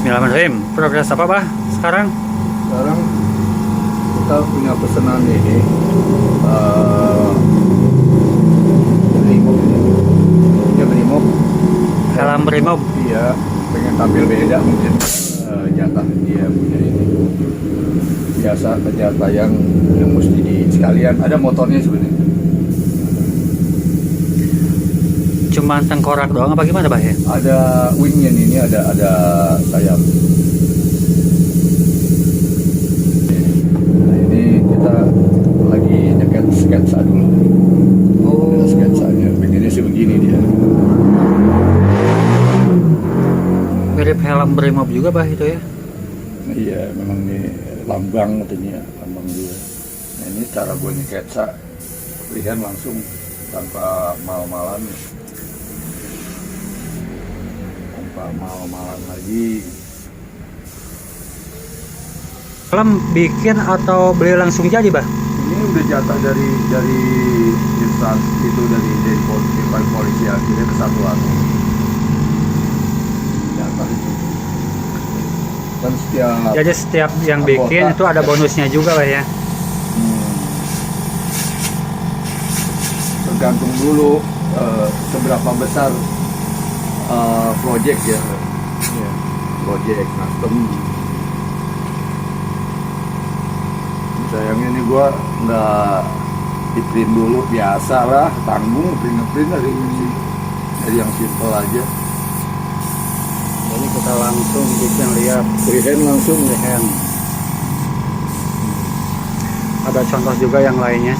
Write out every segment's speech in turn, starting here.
Bismillahirrahmanirrahim. Progres apa, Bah? Sekarang kita punya pesanan ini Brimob. Dia Brimob. helm Brimob. Iya, pengen tampil beda mungkin. Jatah dia punya ini. Biasa jatah yang mesti di sekalian. Ada motornya sebenarnya. Cuman tengkorak doang apa gimana, Bah ya? Ada wingnya ini, ada sayap. Nah, ini kita lagi nyeket sketsa dulu. Oh, Sketsanya begini sih, begini dia. mirip helm Brimob juga, Bah, itu ya. Iya, memang ini lambang katanya, lambang dia. Nah, ini cara gue nyeketsa, lihat langsung tanpa mal-malan, tanpa mal-malan lagi. Helm bikin atau beli langsung jadi, Bah? Ini udah jatah dari instansi itu, dari polisi akhirnya kesatuan. Jatah itu. Kan setiap Jadi setiap yang anggota bikin itu ada bonusnya juga, Bah ya. Tergantung dulu seberapa besar project ya. Project custom. Sayangnya ini gua nggak di print dulu, biasa lah, tanggung print dari yang simple aja. Jadi kita langsung bikin lihat Freehand langsung freehand. Ada contoh juga yang lainnya.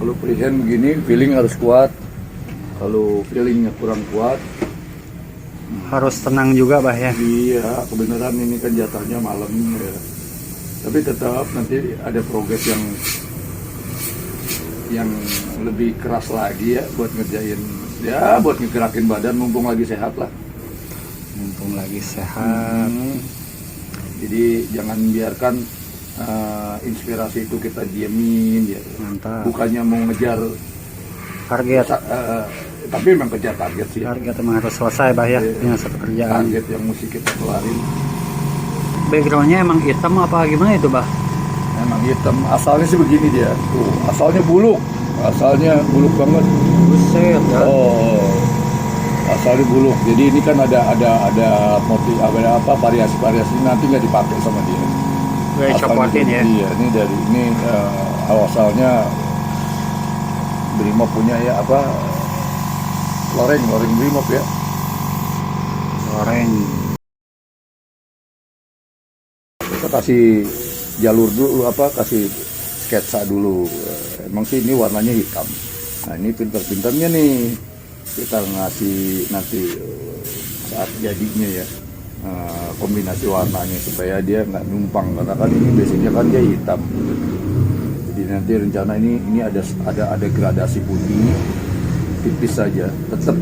Kalau freehand begini feeling harus kuat. Kalau feelingnya kurang kuat, Harus tenang juga, Bah ya. iya kebenaran ini kan jatahnya malam ya. Tapi tetap nanti ada progres yang lebih keras lagi ya, buat ngerjain ya, buat ngegerakin badan mumpung lagi sehat lah. Mumpung lagi sehat. Jadi jangan biarkan inspirasi itu kita diemin ya. Mantap. Bukannya mau ngejar Target. tapi memang kejar target sih. Target memang harus selesai, Bah ya, dengan satu kerjaan. Target yang mesti kita kelarin. Backgroundnya emang hitam apa gimana itu, Bah? Emang hitam, asalnya sih begini dia. Tuh, asalnya buluk banget. Buset ya. Oh, asalnya buluk. Jadi ini kan ada motif, ada apa variasi nanti nggak dipakai sama dia. Gue copotin ya. Iya, ini dari ini asalnya Brimob punya ya apa? Loreng Brimob ya. Goreng. Kita kasih jalur dulu, kasih sketsa dulu. Emang sih ini warnanya hitam. Nah, ini pinter-pinternya nih kita ngasih nanti saat jadinya ya, kombinasi warnanya supaya dia nggak numpang, karena kan ini basicnya kan dia hitam. Jadi nanti rencana ini ada gradasi putih tipis saja, tetap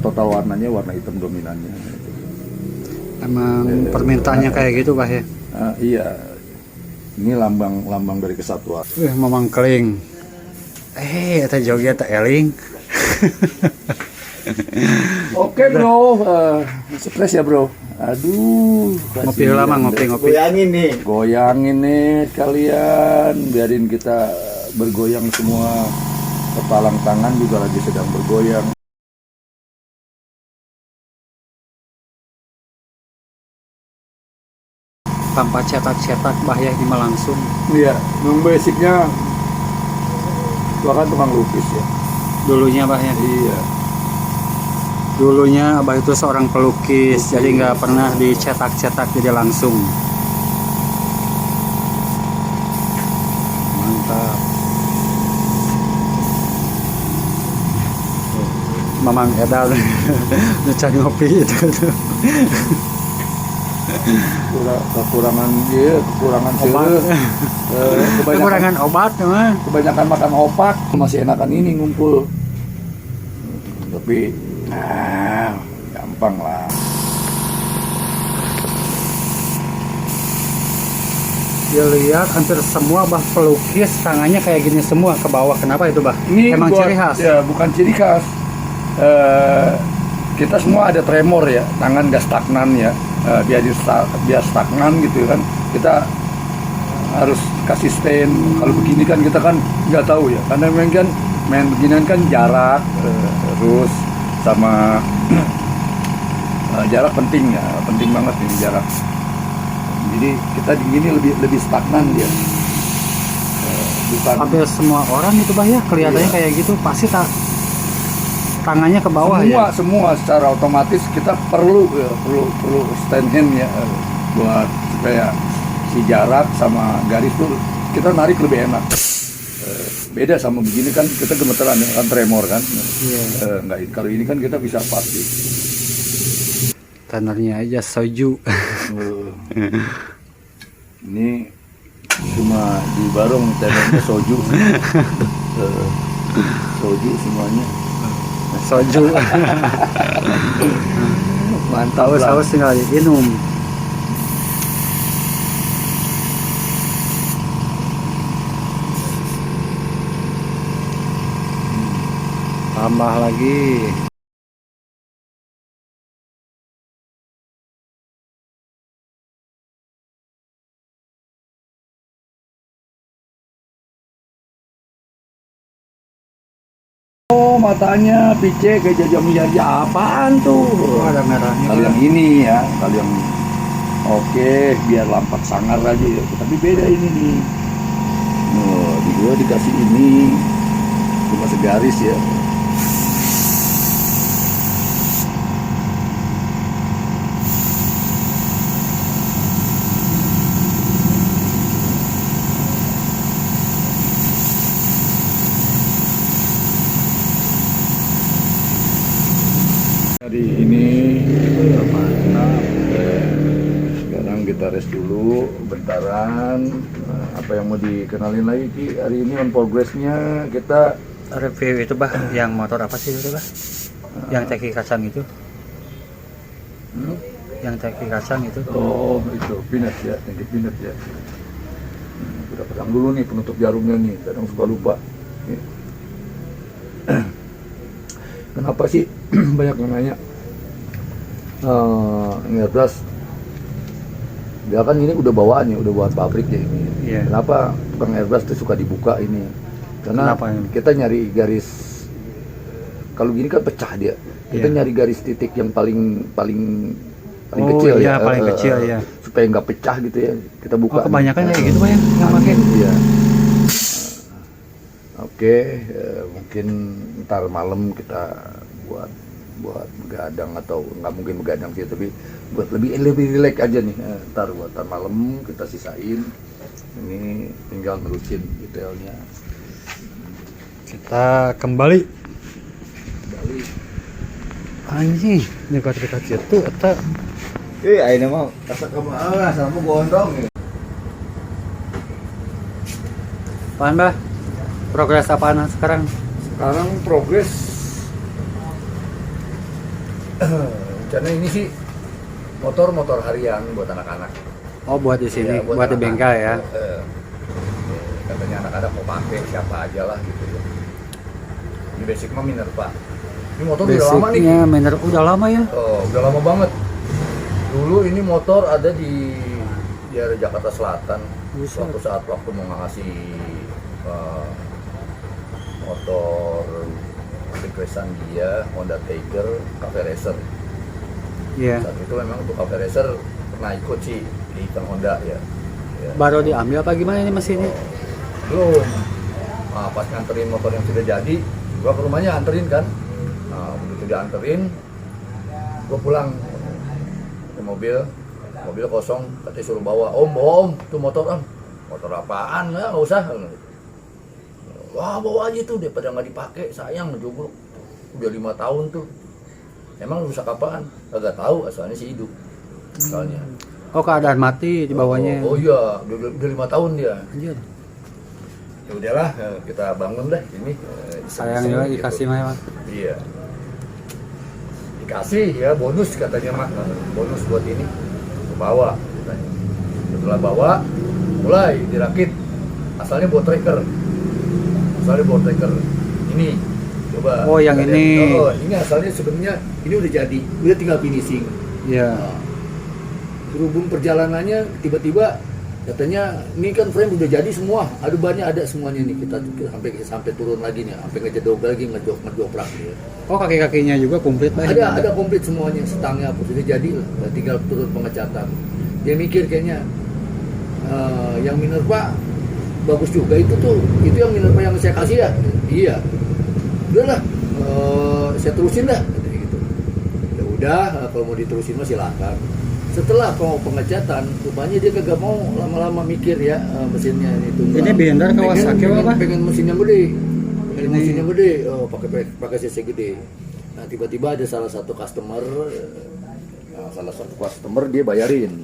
total warnanya warna hitam dominannya. Emang permintaannya kayak gitu, Bah ya. Iya, ini lambang dari kesatuan. Memang keling. Eta joget tak eling. Oke bro, stres ya bro. Aduh, Ngopi lama, ngopi. Goyangin nih kalian, biarin kita bergoyang semua. Kepalang tangan juga lagi sedang bergoyang. Tanpa cetak-cetak, Bah ya, ini mah langsung. Iya, memang basicnya gua kan tukang lukis ya. Dulunya, Bah ya. Iya. Dulunya Abah itu seorang pelukis, jadi nggak pernah dicetak-cetak, jadi langsung. Mantap. Mamang Edal nucan ngopi itu. Kekurangan Obat. Kekurangan obat mah. Kebanyakan makan opak, masih enakan ini ngumpul. Tapi gampang lah. Dilihat hampir semua bah pelukis tangannya kayak gini semua ke bawah. Kenapa itu bah? Ini Emang buat- ciri khas? Ya, bukan ciri khas. Kita semua ada tremor ya, tangan nggak stagnan ya. Biar stagnan gitu kan. Kita harus kasih stand. Kalau begini kan kita kan nggak tahu ya. Karena memang kan main beginian kan jarak, terus sama jarak penting ya, penting banget ini jarak. Jadi kita di sini lebih stagnan dia. Bukan Hampir semua orang itu bah ya kelihatannya Iya. kayak gitu pasti tangannya ke bawah semua ya. semua secara otomatis kita perlu stand hand ya, buat supaya si jarak sama garis tuh kita narik lebih enak. Beda sama begini kan kita gemeteran ya, kan tremor kan. Iya. Enggak, kalau ini kan kita bisa pasti. Tenernya aja soju. Ini cuma di Barong tenernya soju. Soju semuanya. Soju. Mantap lah. Saus tinggal diminum. Tambah lagi. Oh, matanya pice kayak jajah apaan tuh? Oh, ada merahnya. Kalau yang ini ya, kalau yang oke, biar lampat sangar aja ya. Tapi beda ini nih. Oh, di gua dikasih ini cuma segaris ya. Hari ini mantap. Sekarang kita rest dulu bentaran. Apa yang mau dikenalin lagi Ki? Hari ini on progressnya kita Review itu bah, yang motor apa sih itu bah? Yang teki kacang itu? Yang teki kacang itu? oh itu peanut ya, yang peanut ya. Kita pasang dulu nih penutup jarumnya nih, kadang suka lupa. Nih. Kenapa sih banyak yang nanya? Airbrush dia kan ini udah bawaannya, udah buat pabrik ya ini. Iya. Kenapa tukang airbrush tuh suka dibuka ini? Karena Kenapa ini? kita nyari garis, kalau gini kan pecah dia. Kita Iya. nyari garis titik yang paling Oh, kecil iya, ya. paling kecil, ya. Supaya nggak pecah gitu ya. Kita buka. Oh, kebanyakan kayak gitu bah yang pakai. Iya. Oke, mungkin ntar malam kita buat begadang atau nggak mungkin begadang sih, tapi buat lebih rileks aja nih. Ntar malam kita sisain. Ini tinggal nerusin detailnya. Kita kembali. Balik. Anjing, dekat-dekat situ eta. Aina mau kasak kamu sama gondrong ya. Apaan bah? Progres apaan sekarang? Sekarang progres. Karena ini sih motor harian buat anak-anak. Oh, buat di sini, Iya, buat di anak-anak. bengkel ya. Katanya anak-anak mau pakai siapa aja lah gitu ya. Ini basic mah Minerva. Ini motor udah lama nih. Basicnya miner udah lama ya. Oh, udah lama banget. Dulu ini motor ada di daerah Jakarta Selatan. Buset. Suatu saat waktu mau ngasih motor requestan dia Honda Tiger Cafe Racer. Iya. Saat itu memang untuk Cafe Racer pernah ikut sih di event Honda ya. Ya. Baru diambil apa gimana ini mesinnya? Belum. Nah, pas nganterin motor yang sudah jadi, gua ke rumahnya anterin kan. Nah, begitu dianterin, gua pulang ke mobil kosong, katanya suruh bawa. Om, tuh motor om. Motor apaan? Ya, nggak usah. Wah, bawa aja tuh, daripada nggak dipakai, sayang ngejoglok. Udah 5 tahun tuh. Emang rusak apaan? Kagak tahu, asalnya sih hidup. Soalnya. Oh, keadaan mati di bawahnya. Oh iya, udah 5 tahun dia. Anjir. Ya udahlah, kita bangun deh ini. Sayangnya iseng-iseng dikasih gitu. mah. Iya. Dikasih ya bonus katanya mah, bonus buat ini. Bawa katanya. Setelah bawa, mulai dirakit. Asalnya buat tracker. Ini coba. Oh, yang ini. Ini asalnya sebenarnya ini udah jadi, udah tinggal finishing. Iya. Nah, berhubung perjalanannya tiba-tiba katanya ini kan frame udah jadi semua, adubannya ada semuanya nih, kita sampai turun lagi nih, sampai ngejedog lagi, ngejoprak gitu. Oh, kaki-kakinya juga komplit Pak? Ada komplit semuanya, stangnya apa sudah jadi lah, tinggal turun pengecatan. Dia mikir kayaknya yang Minerva bagus juga itu yang Minerva yang saya kasih ya. Iya. Udahlah, saya terusin dah gitu. Ya udah, kalau mau diterusin mah silakan. Setelah pengecatan, rupanya dia kagak mau lama-lama mikir ya mesinnya itu. Ini Bender Kawasaki apa? Pengen mesin yang gede. Pakai cc gede. Nah, tiba-tiba ada salah satu customer dia bayarin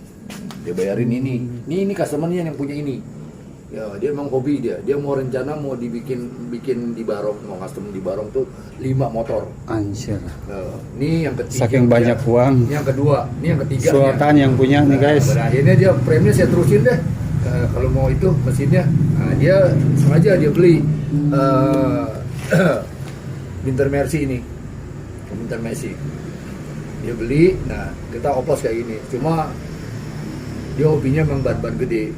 ini customernya yang punya ini. Ya, dia memang hobi dia mau rencana mau bikin di Barong, mau custom di Barong tuh 5 motor. Anjir. Ini yang ketiga. Saking banyak uang. Yang kedua, ini yang ketiga. Sultan yang punya nih guys. Akhirnya dia frame-nya saya terusin deh. Kalau mau itu mesinnya, dia sengaja dia beli Winter Mercy ini. Winter Mercy. Dia beli, nah kita oplos kayak gini. Cuma dia hobinya memang ban-ban gede.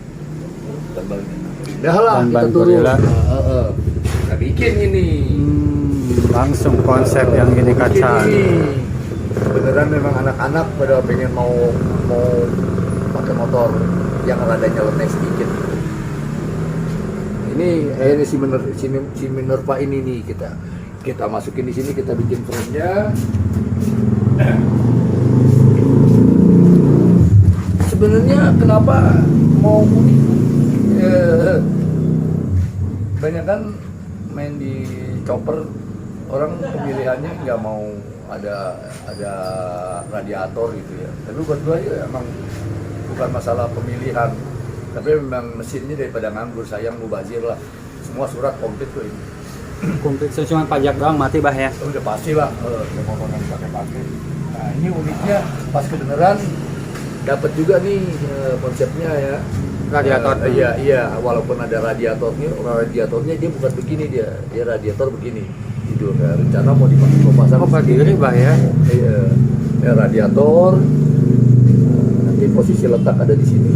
Dah lah kita turun. Kita bikin ini. Langsung konsep yang gini kaca. Beneran memang anak-anak pada pengen mau pakai motor yang radanya lemah sedikit. Ini si Minerva ini nih kita masukin di sini, kita bikin frame-nya. Sebenarnya kenapa mau unik? Banyak kan main di chopper, orang pemilihannya nggak mau ada radiator gitu ya. Tapi buat gue ya emang bukan masalah pemilihan, tapi memang mesinnya daripada nganggur, sayang mubazir lah. Semua surat komplit tuh ini. Komplit cuma pajak doang mati bah ya. Udah pasti lah, semua orang pakai. Nah ini uniknya pas kebenaran dapat juga nih konsepnya ya. Radiator. Iya, walaupun ada radiatornya dia bukan begini, dia radiator begini. Itu rencana mau dipasang. Oh, berdiri bah ya. Iya, radiator. Nanti posisi letak ada di sini.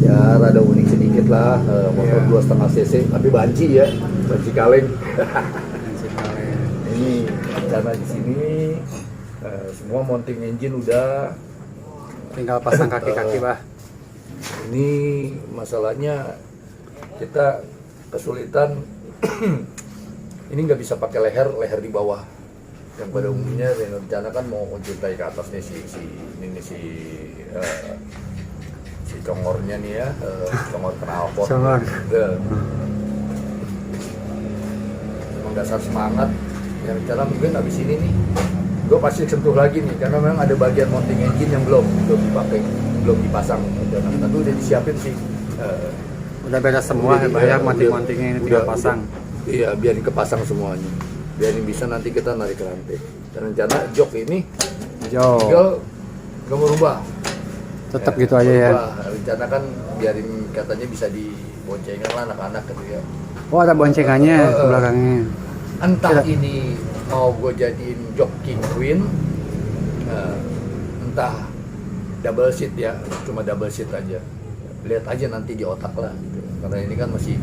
Ya, rada unik sedikit lah, motor 2,5 cc, tapi banci ya, banci kaleng. Ini rencana di sini. Semua mounting engine udah. Tinggal pasang kaki-kaki bah. Ini masalahnya kita kesulitan ini nggak bisa pakai leher di bawah yang pada umumnya rencana kan mau mencintai ke atasnya si congornya nih ya, congor knalpot. Memang dasar semangat yang rencana mungkin habis ini nih gue pasti sentuh lagi nih karena memang ada bagian mounting engine yang belum dipakai, belum dipasang. Tapi udah disiapin sih. Udah beres semua ya bayar mounting-mountingnya ini tinggal pasang. Iya, biarin kepasang semuanya. Biarin bisa nanti kita narik rantai. Dan rencana jok ini tinggal gak mau rubah. Tetap gitu aja ya. Rencana kan biarin katanya bisa diboncengan lah anak-anak gitu ya. Oh, ada boncengannya ke belakangnya. Entah ini mau gue jadiin jok King Queen, entah double seat ya, cuma double seat aja. Lihat aja nanti di otak lah gitu. Karena ini kan masih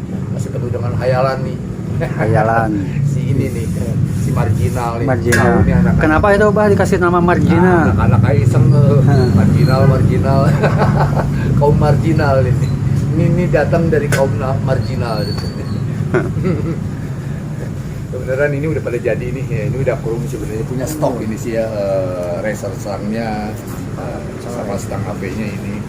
penuh dengan hayalan nih. Hayalan. Si ini nih, si marginal nih. Marginal. Ini anak-anak. Kenapa itu bah dikasih nama marginal? Anak-anak iseng marginal. Kaum marginal ini. Ini datang dari kaum marginal gitu. Kebenaran ini udah pada jadi nih ya, ini udah krum sebenarnya, punya stok ini sih ya, racer stangnya sama stang HP-nya ini.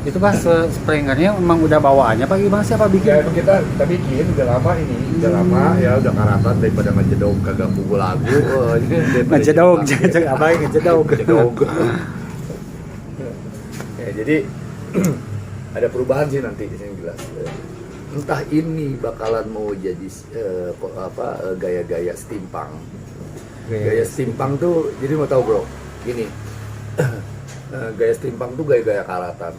Itu pas springernya memang udah bawaannya apa gimana sih, apa bikin? Ya kita bikin udah lama ini, udah lama ya, udah karatan daripada ngejedog kagak pukul lagu. Ngejedog, apa yang ngejedog? Ya jadi ada perubahan sih nanti yang jelas. Entah ini bakalan mau jadi gaya-gaya steampunk. Gaya steampunk tuh, jadi mau tahu bro, gini, gaya steampunk tuh gaya-gaya karatan.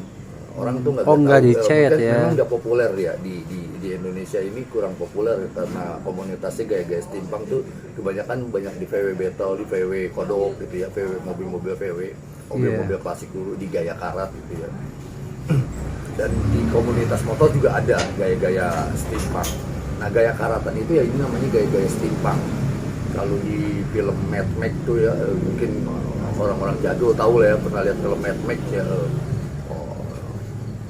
Orang tuh nggak tahu. dicat Mungkin ya. memang nggak populer ya di Indonesia ini, kurang populer karena komunitasnya gaya-gaya steampunk tuh kebanyakan banyak di VW Battle, di VW Kodok gitu ya, VW mobil-mobil VW, mobil-mobil klasik dulu di gaya karat gitu ya. Dan di komunitas motor juga ada gaya-gaya steampunk. Nah, gaya karatan itu ya ini namanya gaya-gaya steampunk. Kalau di film Mad Max tuh ya, mungkin orang-orang jadul tahu lah ya, pernah lihat film Mad Max ya.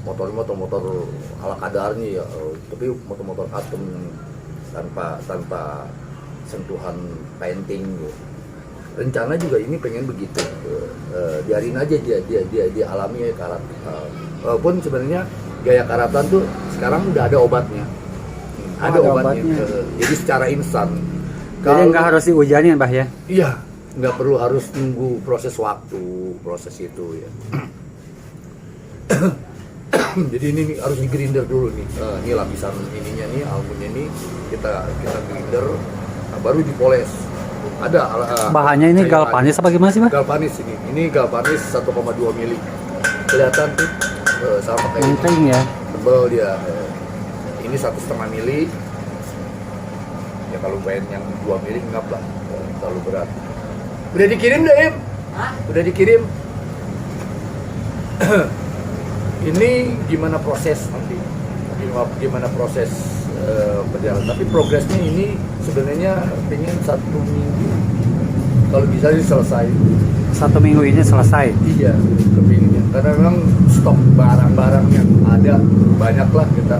Motor-motor ala kadarnya ya, tapi motor-motor custom tanpa sentuhan painting gitu. Rencana juga ini pengen begitu, biarin aja dia alami ya karat. Walaupun sebenarnya gaya karatan tuh sekarang udah ada obatnya, ada obatnya. Jadi secara instan. Jadi nggak harus dihujanin, Bah ya? Iya, nggak perlu harus nunggu proses waktu, proses itu ya. Jadi ini harus di grinder dulu nih. Ini lapisan ininya nih, alumnya nih kita grinder, baru dipoles. Ada bahannya ini galvanis apa gimana sih, Bah? Galvanis ini galvanis 1,2 mili. Kelihatan tuh sama kayak enteng ya. Tebal dia. Ini 1,5 mili. Ya kalau main yang 2 mili ngap lah, terlalu berat. Udah dikirim dah, Im? Udah dikirim. Ini gimana proses nanti? Gimana proses perjalanan? Tapi progresnya ini sebenarnya pengen 1 minggu. Kalau bisa sih selesai. 1 minggu ini selesai. Iya, kepinginnya. Karena memang stok barang-barang yang ada banyak lah, kita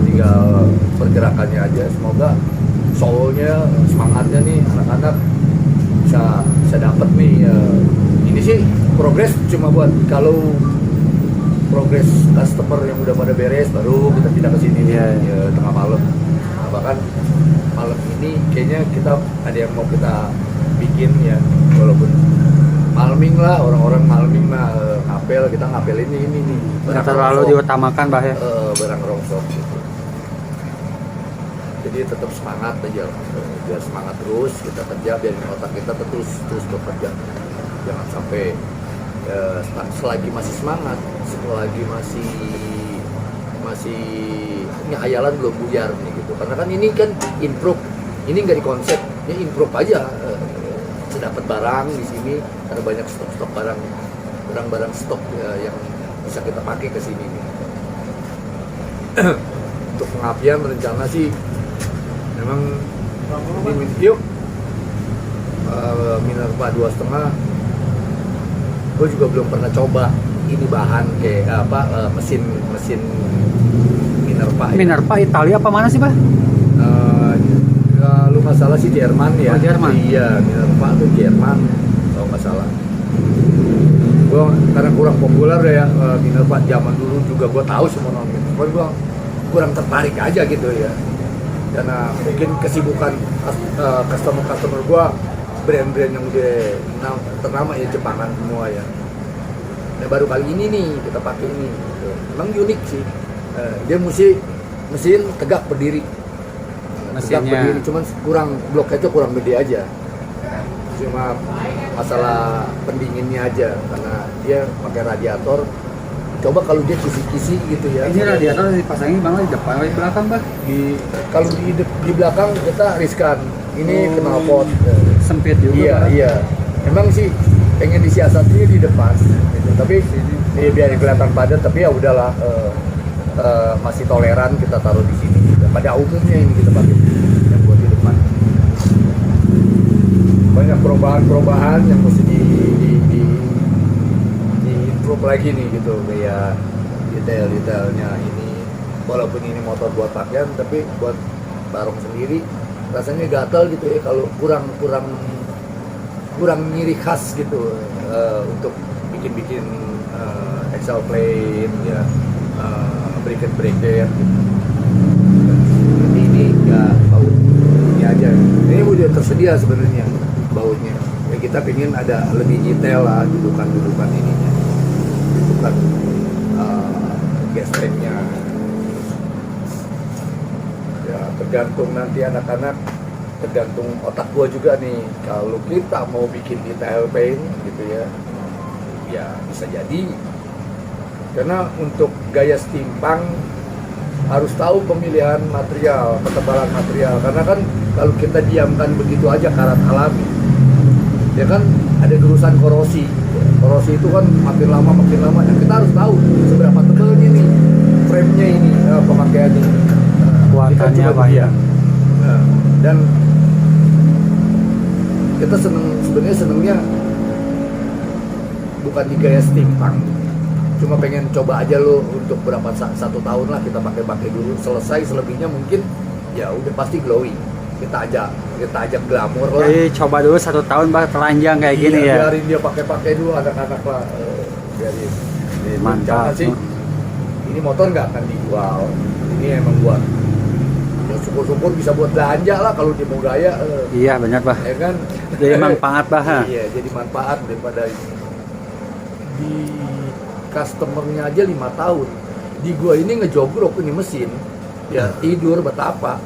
tinggal pergerakannya aja. Semoga soulnya, semangatnya nih anak-anak bisa dapat nih. Ini sih progres cuma buat kalau progres customer yang udah pada beres baru kita pindah ke sini ya, tengah malam. Nah, bahkan malam ini kayaknya kita ada yang mau kita bikin ya, walaupun malming lah, orang-orang malming lah, ngapel, kita ngapel ini nih. Nggak terlalu diutamakan, Bah ya? Barang rongsok gitu. Jadi tetap semangat aja, biar semangat terus kita kerja, biar otak kita terus bekerja. Jangan sampai selagi masih semangat, selagi masih ini hayalan belum buyar nih gitu. Karena kan ini kan improve, ini nggak dikonsep, ini improve aja. Dapat barang di sini, ada banyak stok barang stok yang bisa kita pakai ke sini nih. Untuk pengapian rencana sih memang ini yuk Minerva 2,5. Gue juga belum pernah coba ini bahan kayak mesin Minerva. Minerva Italia apa mana sih, Bah? Kalau nggak salah sih Jerman ya. Oh, Jerman. Iya, Minerva tuh Jerman kalau nggak salah. Gue karena kurang populer ya Minerva zaman dulu juga gue tahu semua nama Minerva, gue kurang tertarik aja gitu ya. Karena mungkin kesibukan customer gue brand-brand yang udah ternama ya, Jepangan semua ya. Nah, baru kali ini nih kita pakai ini. Emang unik sih. Dia mesin tegak berdiri. Tegak berdiri, cuman bloknya itu kurang gede aja. Cuma masalah pendinginnya aja, karena dia pakai radiator. Coba kalau dia kisi-kisi gitu ya. Ini radiator dipasangin Bang di depan atau di belakang, Bah? Kalau di belakang kita riskan. Ini knalpot. Sempit juga. Iya. Memang sih pengen disiasatinya di depan gitu. Tapi ya biar kelihatan padat, tapi ya udahlah, masih toleran kita taruh di sini gitu. Pada umumnya ini kita pakai yang buat di depan. Banyak perubahan yang mesti di improve lagi nih gitu, kayak detailnya ini. Walaupun ini motor buat pakaian, tapi buat barong sendiri rasanya gatal gitu ya, kalau kurang nyiri khas gitu untuk bikin axle plate ya, bracket gitu. Ini ya baut ini aja, ini udah tersedia sebenarnya bautnya ya. Kita pengen ada lebih detail lah dudukan ininya, dudukan gas tanknya ya. Tergantung nanti anak-anak, tergantung otak gua juga nih. Kalau kita mau bikin detail paint gitu ya bisa jadi Karena untuk gaya steampunk harus tahu pemilihan material, ketebalan material. Karena kan kalau kita diamkan begitu aja karat alami, ya kan ada gerusan korosi. Korosi itu kan makin lama, dan kita harus tahu seberapa tebalnya nih frame-nya ini, pemakaiannya. Kuatannya apa ya? Dan kita sebenarnya senengnya bukan di gaya steampunk, cuma pengen coba aja lo untuk berapa 1 tahun lah kita pakai dulu, selesai, selebihnya mungkin ya udah pasti glowing. Kita ajak glamor lah. Jadi coba dulu 1 tahun bah telanjang kayak gini ya. Biarin dia pakai dulu anak-anak lah, biarin. Mantap. Jangan sih, ini motor nggak akan dijual, ini emang buat ya syukur-syukur bisa buat belanja lah kalau dia mau gaya. Iya benar bah. Ya kan? Jadi manfaat bah. Iya, jadi manfaat daripada ini. Di customernya aja 5 tahun. Di gua ini ngejogrok ini mesin. Ya tidur betapa.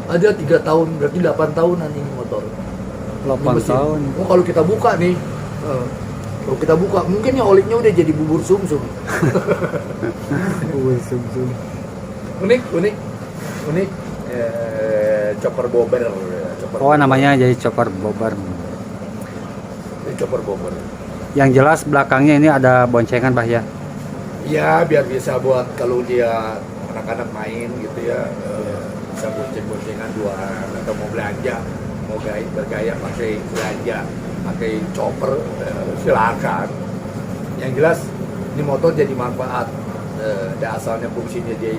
Ada 3 tahun, berarti 8 tahunan ini motor. 8 tahun. Oh, kalau kita buka nih, kalau kita buka mungkin ya oliknya udah jadi bubur sumsum. Bubur sumsum. Unik. Chopper bobber. Oh namanya jadi chopper bobber. Chopper bobber. Yang jelas belakangnya ini ada boncengan bah ya. Ya biar bisa buat kalau dia anak-anak main gitu ya, bisa bonceng-boncengan 2 orang atau mau belanja, mau bergaya pakai belanja, pakai chopper, silakan. Yang jelas ini motor jadi manfaat. Asalnya fungsinya dia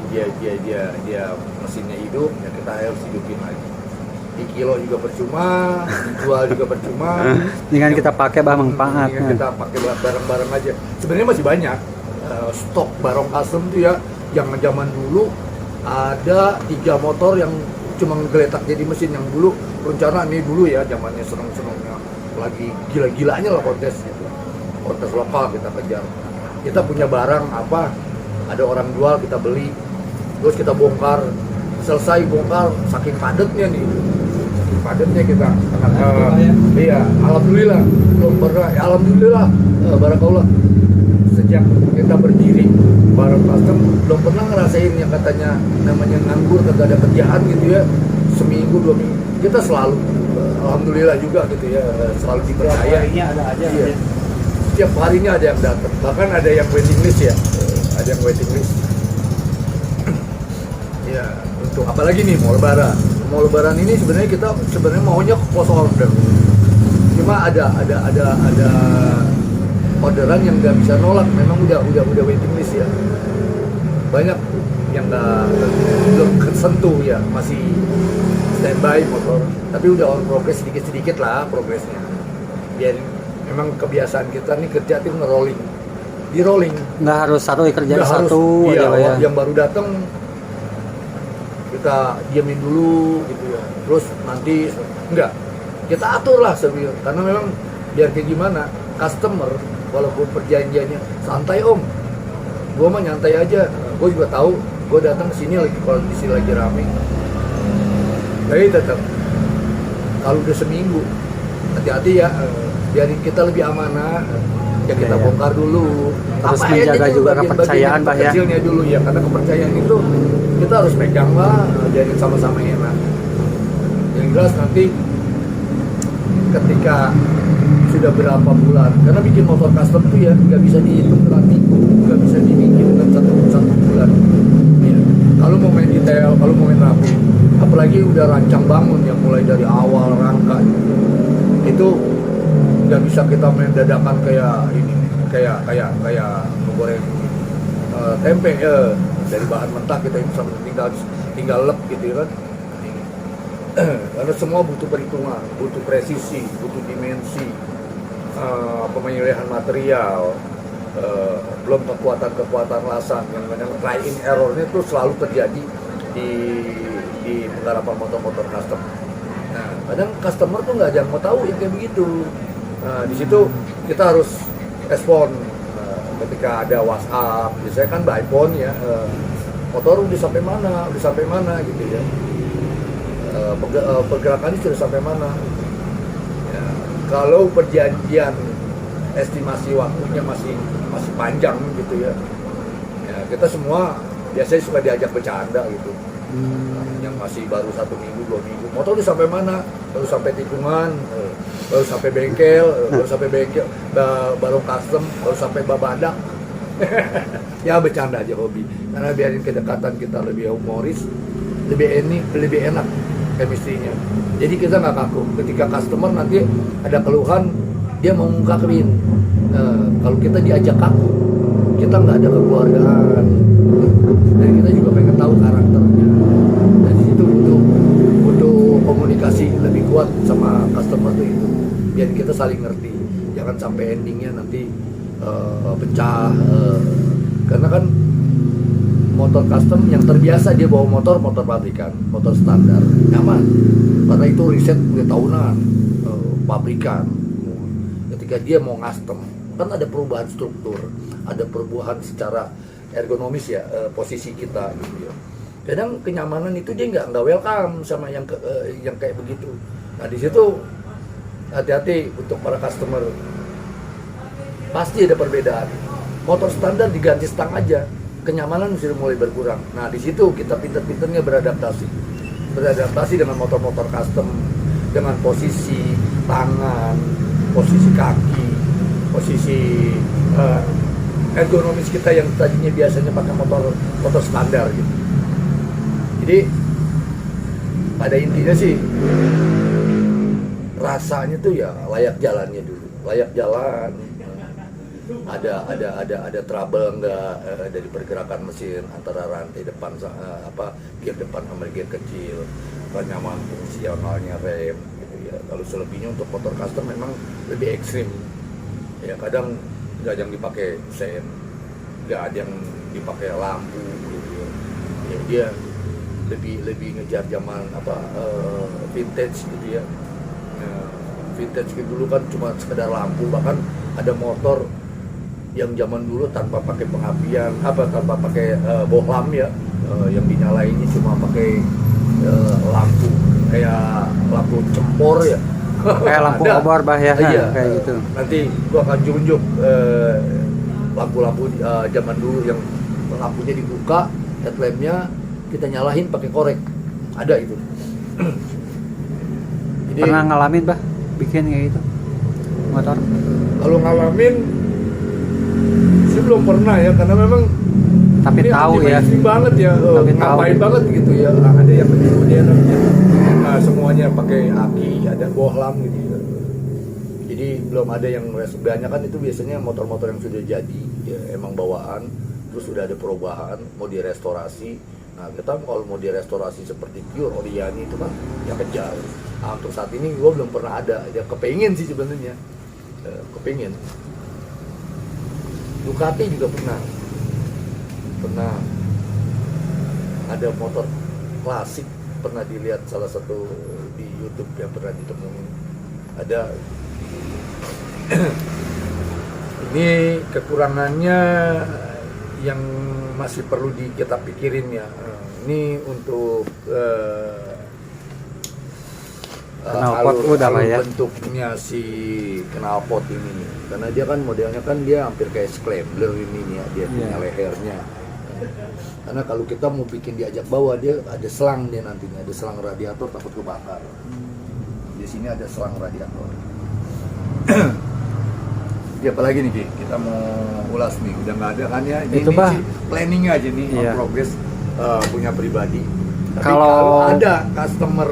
mesinnya hidup, ya kita harus hidupin lagi. Di kilo juga percuma, dijual juga percuma. Dengan kita pakai bah manfaat. Dengan kita pakai bareng-bareng aja. Sebenarnya masih banyak stok barong custom tuh ya. Yang zaman dulu ada 3 motor yang cuma geletak jadi mesin. Yang dulu rencana nih dulu ya, zamannya seneng-senengnya lagi gila-gilanya lah kontes gitu. Kontes lokal kita kejar. Kita punya barang apa? Ada orang jual, kita beli, terus kita bongkar. Selesai bongkar, saking padatnya nih, kita iya, alhamdulillah belum pernah, ya, alhamdulillah, barakallah, sejak kita berdiri bareng custom belum pernah ngerasain yang katanya namanya nganggur, kagak ada kerjaan gitu ya, seminggu 2 minggu. Kita selalu alhamdulillah juga gitu ya, selalu dipercaya. Ada aja. Iya. Setiap harinya ada yang datang, bahkan ada yang waiting list ya, ada yang waiting list. Ya, untuk apalagi nih mau lebaran ini sebenarnya kita maunya close order. Cuma ada orderan yang nggak bisa nolak, memang udah waiting list ya. Banyak yang belum kesentuh ya, masih standby motor, tapi udah on progress sedikit lah progresnya. Biar memang kebiasaan kita nih kerja tuh di rolling. Nggak harus satu kerja Nggak satu harus, aja iya, ya. yang baru datang kita diamin dulu gitu ya, terus nanti enggak, kita atur lah sebenarnya, karena memang biar kayak gimana customer walaupun perjanjiannya santai om, gue mah nyantai aja, gue juga tahu gue datang ke sini lagi kalau di sini lagi rame, tapi tetap kalau udah seminggu hati-hati ya, biarin kita lebih amanah. Ya kita bongkar dulu. Terus menjaga juga kepercayaan bah ya. Kecilnya dulu ya, karena kepercayaan itu kita harus pegang lah, jadi sama-sama enak. Yang jelas nanti ketika sudah berapa bulan, karena bikin motor custom tuh ya nggak bisa dihitung dalam minggu, nggak bisa dibikin dalam satu bulan. Ya. Kalau mau main detail, kalau mau main rapi, apalagi udah rancang bangun yang mulai dari awal rangka itu nggak bisa kita main dadakan kayak ini, kayak menggoreng tempe ya, dari bahan mentah kita ini tinggal lep gitu kan. Karena semua butuh perhitungan, butuh presisi, butuh dimensi, pemilihan material, belum kekuatan lasan yang kadang try in errornya itu selalu terjadi di penggarapan motor-motor custom. Nah, kadang customer tuh nggak ada yang mau tahu yang kayak begitu. Nah, di situ kita harus respon ketika ada WhatsApp, biasanya kan by phone ya, motor udah sampai mana gitu ya, pergerakannya sudah sampai mana. Ya, kalau perjanjian estimasi waktunya masih panjang gitu ya. Ya kita semua biasanya suka diajak bercanda gitu. Yang masih baru 1 minggu 2 minggu, motor udah sampai mana? Baru sampai tikungan, baru sampai bengkel, baru custom, baru sampai babadak. Ya bercanda aja hobi, karena biarin kedekatan kita lebih humoris, lebih enak chemistry-nya. Jadi kita nggak kaku. Ketika customer nanti ada keluhan, dia mau ngungkapin. Kalau kita diajak kaku, kita nggak ada kekeluargaan. Dan kita juga pengen tahu karakternya. Dan di situ butuh komunikasi lebih kuat sama customer tuh itu. Biar kita saling ngerti. Jangan sampai endingnya nanti pecah. Karena kan motor custom yang terbiasa dia bawa motor pabrikan, motor standar, nyaman. Karena itu riset udah tahunan, pabrikan. Ketika dia mau custom, kan ada perubahan struktur, ada perubahan secara ergonomis ya, posisi kita gitu ya. Kadang kenyamanan itu dia nggak welcome sama yang kayak begitu. Nah di situ hati-hati untuk para customer. Pasti ada perbedaan. Motor standar diganti stang aja, kenyamanan sudah mulai berkurang. Nah di situ kita pinter-pinternya beradaptasi dengan motor-motor custom, dengan posisi tangan, posisi kaki, posisi ergonomis kita yang tadinya biasanya pakai motor standar gitu. Jadi pada intinya sih rasanya tuh ya layak jalannya dulu, layak jalan. Ada trouble enggak dari pergerakan mesin antara rantai depan gear depan sama gear kecil, nyaman fungsionalnya rem gitu ya. Kalau selebihnya untuk motor custom memang lebih ekstrim ya, kadang nggak ada yang dipakai sen, nggak ada yang dipakai lampu gitu ya. Ya dia lebih ngejar zaman vintage gitu ya. Vintage gitu dulu kan cuma sekedar lampu, bahkan ada motor yang zaman dulu tanpa pakai pengapian, tanpa pakai bohlam ya, yang dinyalainnya cuma pakai lampu kayak lampu cempor ya, kayak lampu obor bah ya, iya, kayak gitu. Nanti gua akan tunjuk lampu-lampu zaman dulu yang lampunya dibuka, headlampnya kita nyalahin pakai korek, ada itu. Jadi, pernah ngalamin bah bikin kayak gitu motor? Kalau ngalamin sih belum pernah ya, karena memang tapi ini tahu ya, banget ya, ngapain banget gitu ya. Ada yang kemudian semuanya pakai aki, ada bohlam gitu ya. Jadi belum ada yang banyak kan, itu biasanya motor-motor yang sudah jadi ya, emang bawaan, terus sudah ada perubahan, mau direstorasi. Nah kita kalau mau direstorasi seperti pure Oriani itu kan ya kejar. Nah, untuk saat ini gue belum pernah ada, ya kepengen sih sebenarnya, kepengen. Ducati juga pernah ada motor klasik, pernah dilihat salah satu di YouTube yang pernah ditemuin ada. Ini kekurangannya yang masih perlu kita pikirin ya. Ini untuk knalpot udah lah ya, bentuknya si knalpot ini, karena dia kan modelnya kan dia hampir kayak scrambler ini ya, dia punya lehernya. Karena kalau kita mau bikin diajak bawa, dia ada selang, dia nantinya ada selang radiator, takut kebakar. Di sini ada selang radiator. Ya apalagi nih Ki, kita mau ulas nih, udah nggak ada kan ya? Ini sih planning aja nih, on progress, punya pribadi. Tapi kalau ada customer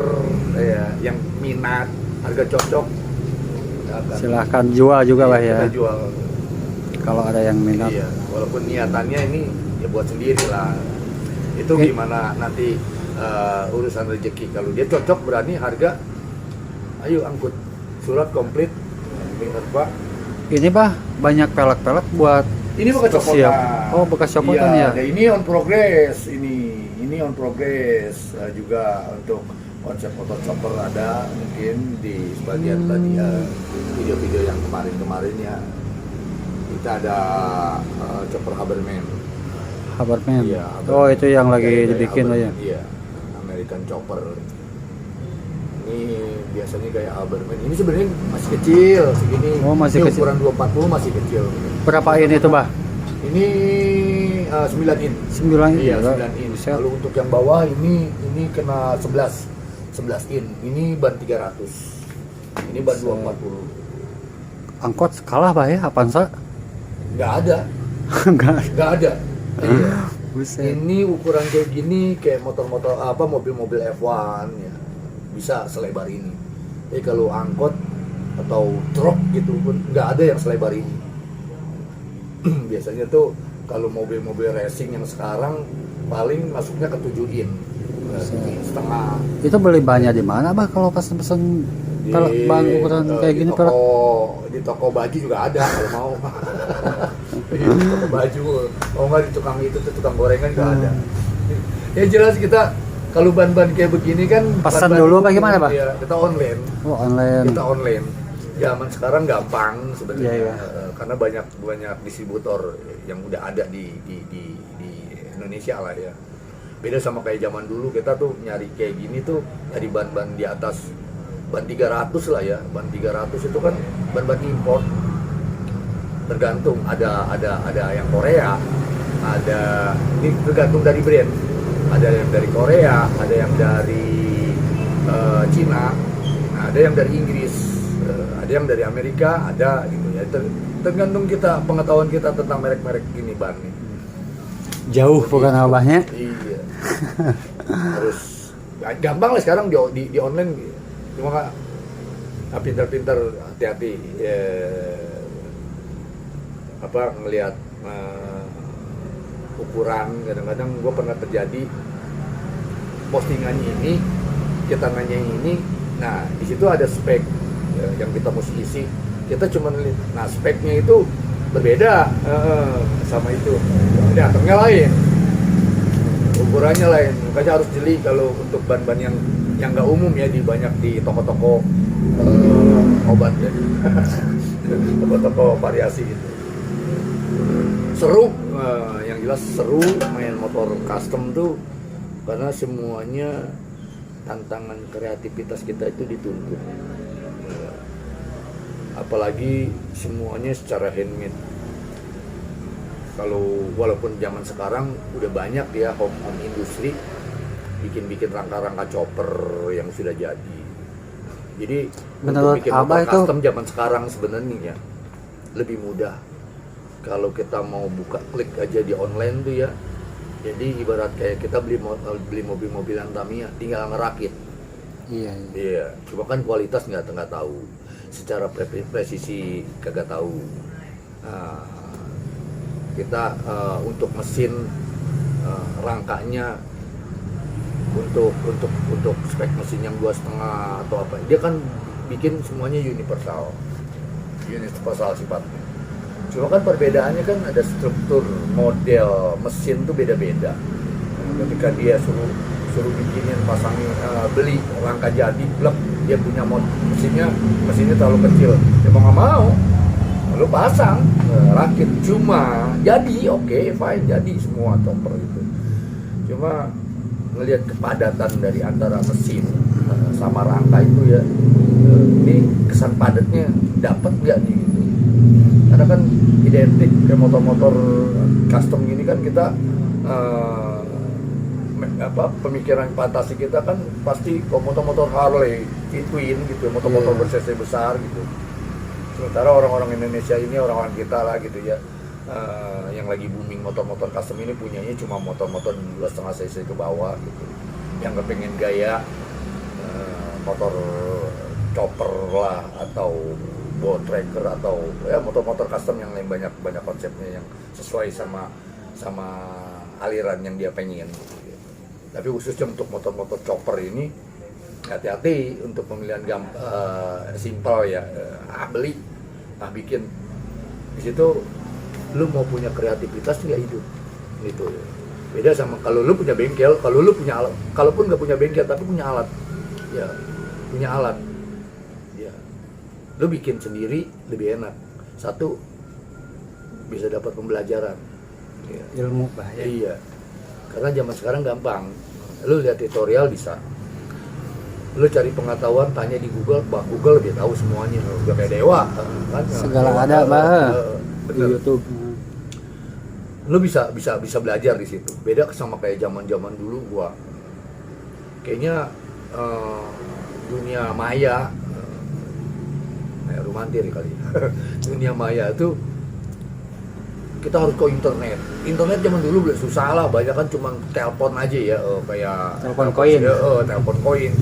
yang minat, harga cocok, silahkan jual juga lah ya. Kita jual. Kalau ada yang minat. Iya, walaupun niatannya ini ya buat sendiri lah. Itu gimana nanti urusan rezeki. Kalau dia cocok, berani, harga, ayo angkut. Surat komplit, Minerva. Ini bah banyak pelek-pelek buat ini bekas copotan. Oh, bekas copotan ya. Iya, ini on progress ini on progress juga untuk konsep motor chopper ada mungkin di sebagian tadi video-video yang kemarin ya. Kita ada chopper Haberman. Iya, oh itu yang lagi dibikin lah ya. Iya, American chopper. Ini Ini biasanya kayak Alberman. Ini sebenarnya masih kecil segini. Oh, masih ini kecil. ukuran 240 masih kecil. Berapa ini tuh, Bah? Ini 9 in. 9 Iya, juga. 9 in. Bisa. Lalu untuk yang bawah ini kena 11 in. Ini ban 300. Ini ban 240. Angkot kalah, Bah, ya? Avanza? Nggak ada. Enggak. Nggak ada. Iya. Buset. Ini ukuran kayak gini kayak motor-motor mobil-mobil F1 ya. Bisa selebar ini. Tapi kalau angkot atau truk gitu pun nggak ada yang selebar ini. Biasanya tuh kalau mobil-mobil racing yang sekarang paling masuknya ke 7 in. 7 in setengah. Itu beli banyak di mana, Bah, kalau pas pesen ban ukuran kayak gini, pelek? Di toko baju juga ada kalau mau. Di toko baju, mau nggak di tukang itu tuh tukang gorengan juga ada. Ya jelas kita kalau ban-ban kayak begini kan Pesan ban-ban dulu apa itu, gimana, Pak? Ya, kita online. Oh, online. Kita online. Zaman sekarang gampang sebenarnya. Iya, iya. Karena banyak distributor yang udah ada di Indonesia lah ya. Beda sama kayak zaman dulu kita tuh nyari kayak gini tuh nyari ban-ban di atas ban 300 lah ya. Ban 300 itu kan ban-ban import. Tergantung ada yang Korea, ada ini tergantung dari brand. Ada yang dari Korea, ada yang dari Cina, ada yang dari Inggris, ada yang dari Amerika, ada gitu ya. Tergantung kita pengetahuan kita tentang merek-merek ini ban nih. Jauh bukan Abahnya. Iya. Harus gampang lah sekarang di online. Cuma pintar-pintar hati-hati ngelihat ukuran. Kadang-kadang gue pernah terjadi postingannya ini, kita nanya ini, nah di situ ada spek yang kita mesti isi. Kita cuma lihat, nah speknya itu berbeda sama itu, datangnya lain, ukurannya lain. Makanya harus jeli kalau untuk ban-ban yang nggak umum ya, banyak di toko-toko obat ya, toko-toko variasi gitu. Seru, yang jelas seru main motor custom tuh karena semuanya tantangan kreativitas kita itu dituntut. Apalagi semuanya secara handmade. Kalau walaupun zaman sekarang udah banyak ya home industri bikin rangka-rangka chopper yang sudah jadi. Jadi menurut untuk bikin Abah motor itu custom zaman sekarang sebenarnya lebih mudah. Kalau kita mau buka klik aja di online tuh ya, jadi ibarat kayak kita beli mobil-mobilan Tamiya, tinggal ngerakit. Iya. Iya, cuma kan kualitas nggak tahu, secara presisi kagak tahu. Nah, kita untuk mesin rangkanya untuk spek mesin yang 2,5 atau apa, dia kan bikin semuanya universal sifatnya. Cuma kan perbedaannya kan ada struktur model mesin tuh beda-beda. Ketika dia suruh bikinin pasangin beli rangka jadi blok, dia punya mesinnya terlalu kecil, dia mau nggak mau lu pasang rakit, cuma jadi oke, fine, jadi semua chopper itu. Cuma ngelihat kepadatan dari antara mesin sama rangka itu ya, ini kesan padatnya dapat nggak nih gitu. Karena kan identik ke motor-motor custom gini kan kita pemikiran fantasi kita kan pasti motor-motor Harley, Twin gitu, motor-motor ber-cc besar gitu. Sementara orang-orang Indonesia ini, orang-orang kita lah gitu ya, yang lagi booming motor-motor custom ini punyanya cuma motor-motor 2,5 cc ke bawah gitu. Yang kepengen gaya motor chopper lah atau boat tracker atau ya motor-motor custom yang lain, banyak konsepnya yang sesuai sama aliran yang dia pengen gitu. Tapi khususnya untuk motor-motor chopper ini hati-hati untuk pemilihan simpel ya, beli bikin di situ. Lu mau punya kreativitas nggak hidup gitu. Beda sama kalau lu punya bengkel, kalau lu punya alat, kalaupun nggak punya bengkel tapi punya alat ya, punya alat ya, lu bikin sendiri lebih enak. Satu, bisa dapat pembelajaran ya. Ilmu, Bah, ya. Iya, karena zaman sekarang gampang, lu lihat tutorial bisa, Lu cari pengetahuan, tanya di Google, Google dia tahu semuanya, udah kayak dewa kan. Segala Dewa ada, tahu. Bah. Di Bener. YouTube. Lu bisa belajar di situ. Beda sama kayak zaman dulu gua. Kayaknya dunia maya, romantis kali. Dunia maya itu kita harus ke internet. Internet zaman dulu udah susah lah, banyak kan cuma telepon aja ya, kayak Telepon koin. telepon koin.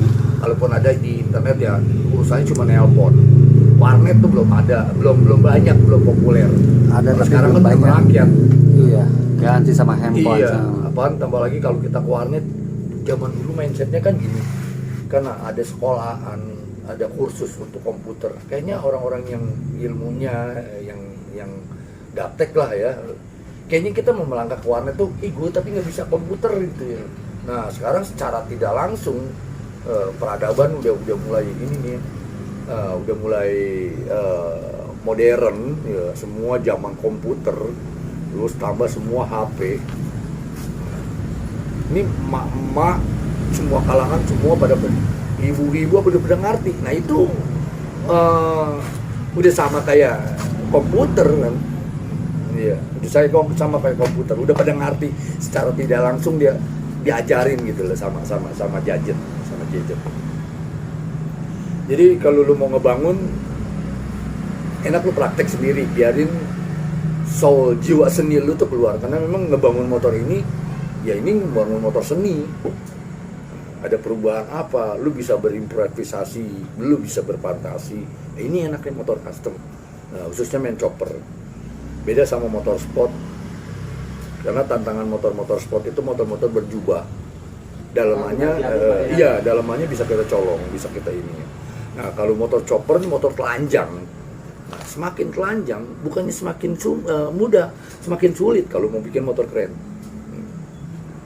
Kalaupun ada di internet ya urusannya cuma nelpon. Warnet tuh belum ada, belum banyak, belum populer. Ada, Karena tapi sekarang belum kan banyak. rakyat. Iya, ganti sama handphone. Iya, sama- apaan tambah lagi kalau kita ke warnet, zaman dulu mindsetnya kan gini, karena ada sekolahan, ada kursus untuk komputer. Kayaknya orang-orang yang ilmunya, yang gaptek lah ya, kayaknya kita mau melangkah ke warnet tuh, gue tapi nggak bisa komputer gitu ya. Nah sekarang secara tidak langsung peradaban udah mulai ini nih, udah mulai modern, ya, semua zaman komputer, terus tambah semua HP. Ini emak-emak, semua kalangan, semua pada ibu-ibu pada ngerti. Nah itu udah sama kayak komputer kan. Iya, udah saya sama kayak komputer, udah pada ngerti secara tidak langsung dia diajarin gitu loh sama gadget. Jadi kalau lu mau ngebangun, enak lu praktek sendiri, biarin soul, jiwa seni lu tuh keluar. Karena memang ngebangun motor ini, ya ini ngebangun motor seni. Ada perubahan apa, lu bisa berimprovisasi, lu bisa berfantasi. Ini enaknya motor custom, nah, khususnya main chopper. Beda sama motor sport, karena tantangan motor-motor sport itu motor-motor berjubah. Dalamannya, dalamannya bisa kita colong, bisa kita ini. Nah, kalau motor chopper ini motor telanjang. Nah, semakin telanjang, bukannya semakin mudah, semakin sulit kalau mau bikin motor keren.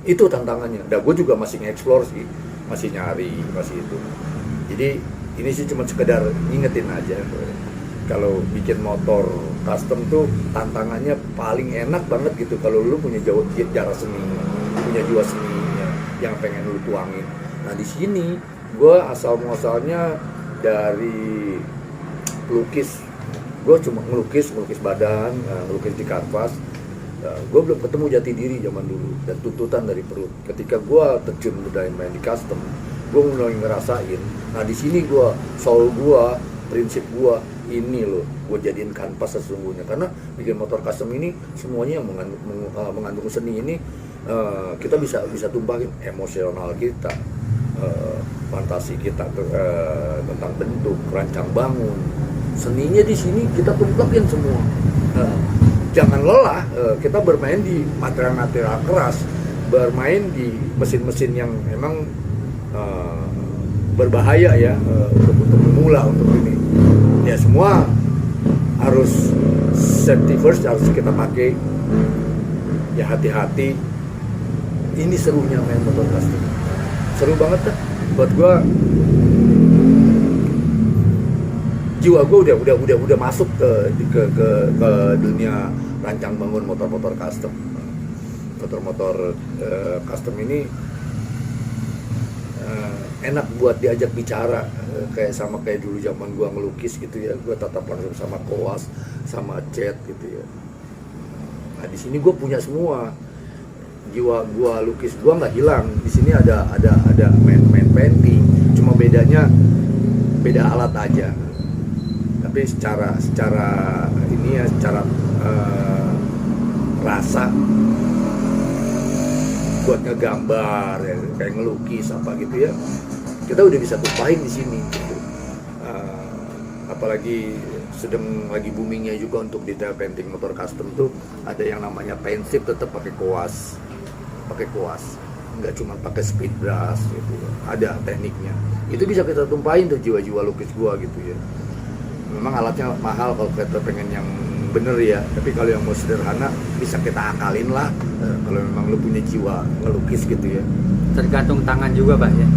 Itu tantangannya. Nah, gue juga masih nge-explore sih, masih nyari, masih itu. Jadi ini sih cuma sekedar ngingetin aja. Kalau bikin motor custom tuh tantangannya paling enak banget gitu kalau lu punya darah seni, punya jiwa seni yang pengen lu tuangin. Nah di sini gue asal muasalnya dari pelukis. Gue cuma ngelukis badan, ngelukis di kanvas. Gue belum ketemu jati diri zaman dulu dan tuntutan dari perut. Ketika gue terjun udah main di custom, gue mulai ngerasain. Nah di sini gue, soul gue, prinsip gue ini loh, gue jadiin kanvas sesungguhnya. Karena bikin motor custom ini semuanya yang mengandung seni ini, kita bisa tumpahin emosional kita, fantasi kita tentang bentuk, rancang bangun, seninya di sini kita tumplakin semua. Jangan lelah, kita bermain di material-material keras, bermain di mesin-mesin yang memang berbahaya ya, untuk memula, untuk ini. Ya semua harus safety first, harus kita pakai. Ya hati-hati. Ini serunya main motor custom. Seru banget dah buat gua. Jiwa gue udah masuk ke dunia rancang bangun motor-motor custom. Motor-motor custom ini enak buat diajak bicara, kayak dulu zaman gua ngelukis gitu ya. Gua tatap langsung sama koas, sama cat gitu ya. Nah di sini gua punya semua. Jiwa gua lukis gua nggak hilang. Di sini ada main painting, cuma bedanya beda alat aja. Tapi secara ini ya, secara rasa buat ngegambar ya, kayak ngelukis apa gitu ya, kita udah bisa tumpahin di sini gitu. Apalagi sedang lagi boomingnya juga untuk detail painting motor custom tuh ada yang namanya pensil, tetap pakai kuas, nggak cuma pakai speed brush gitu, ada tekniknya. Itu bisa kita tumpahin tuh jiwa-jiwa lukis gua gitu ya. Memang alatnya mahal kalau kita pengen yang bener ya, tapi kalau yang mau sederhana bisa kita akalin lah. Kalau memang lu punya jiwa ngelukis gitu ya. Tergantung tangan juga, Pak ya.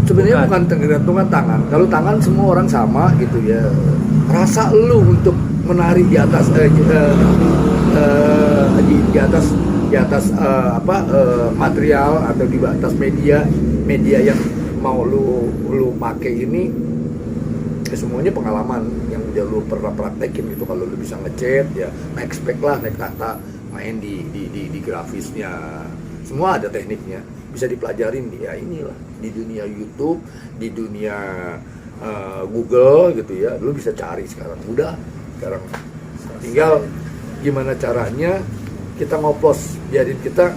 Sebenarnya bukan tergantungan tangan. Kalau tangan semua orang sama gitu ya. Rasa lu untuk menari di atas material atau di atas media yang mau lu pakai ini ya semuanya pengalaman yang udah lu pernah praktekin gitu. Kalau lu bisa ngecat ya naik spek lah, naik tata, main di grafisnya, semua ada tekniknya, bisa dipelajarin ya. Inilah di dunia YouTube, di dunia Google gitu ya, lu bisa cari sekarang, mudah sekarang. Tinggal gimana caranya kita ngoplos, biarin kita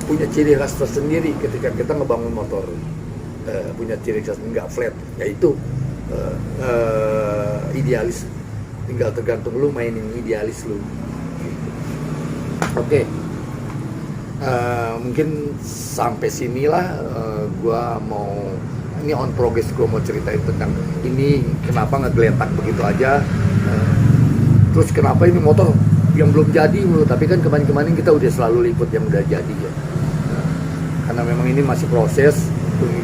punya ciri khas tersendiri ketika kita ngebangun motor, punya ciri khas nggak flat, yaitu idealis. Tinggal tergantung lu mainin idealis lu. Oke. Mungkin sampai sinilah gua mau, ini on progress, gua mau ceritain tentang ini kenapa ngegeletak begitu aja. Terus kenapa ini motor yang belum jadi, tapi kan kemarin-kemarin kita udah selalu liput yang udah jadi ya. Karena memang ini masih proses,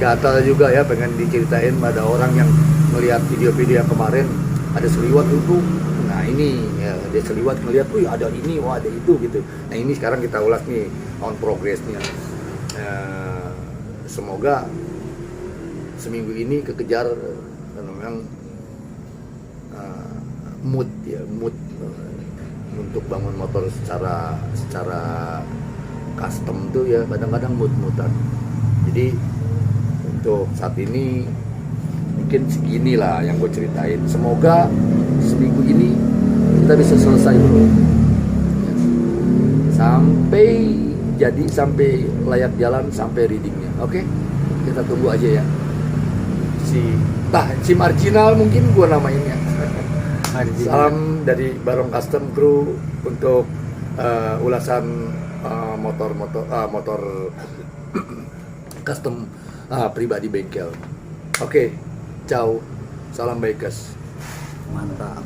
gatal juga ya, pengen diceritain pada orang yang melihat video-video yang kemarin ada seliwat itu. Nah ini ya, dia seliwat ngeliat, ada ini, wah ada itu gitu. Nah ini sekarang kita ulas nih on progressnya. Semoga seminggu ini kekejar karena memang mood untuk bangun motor secara custom tuh ya kadang-kadang mood-moodan. Jadi untuk saat ini mungkin segini lah yang gue ceritain. Semoga seminggu ini kita bisa selesai dulu sampai jadi, sampai layak jalan, sampai readingnya. Oke, kita tunggu aja ya. Si marginal mungkin gue namainnya. Salam dari Barong Custom Crew untuk ulasan motor custom pribadi bengkel. Oke, ciao, salam bikers. Mantap.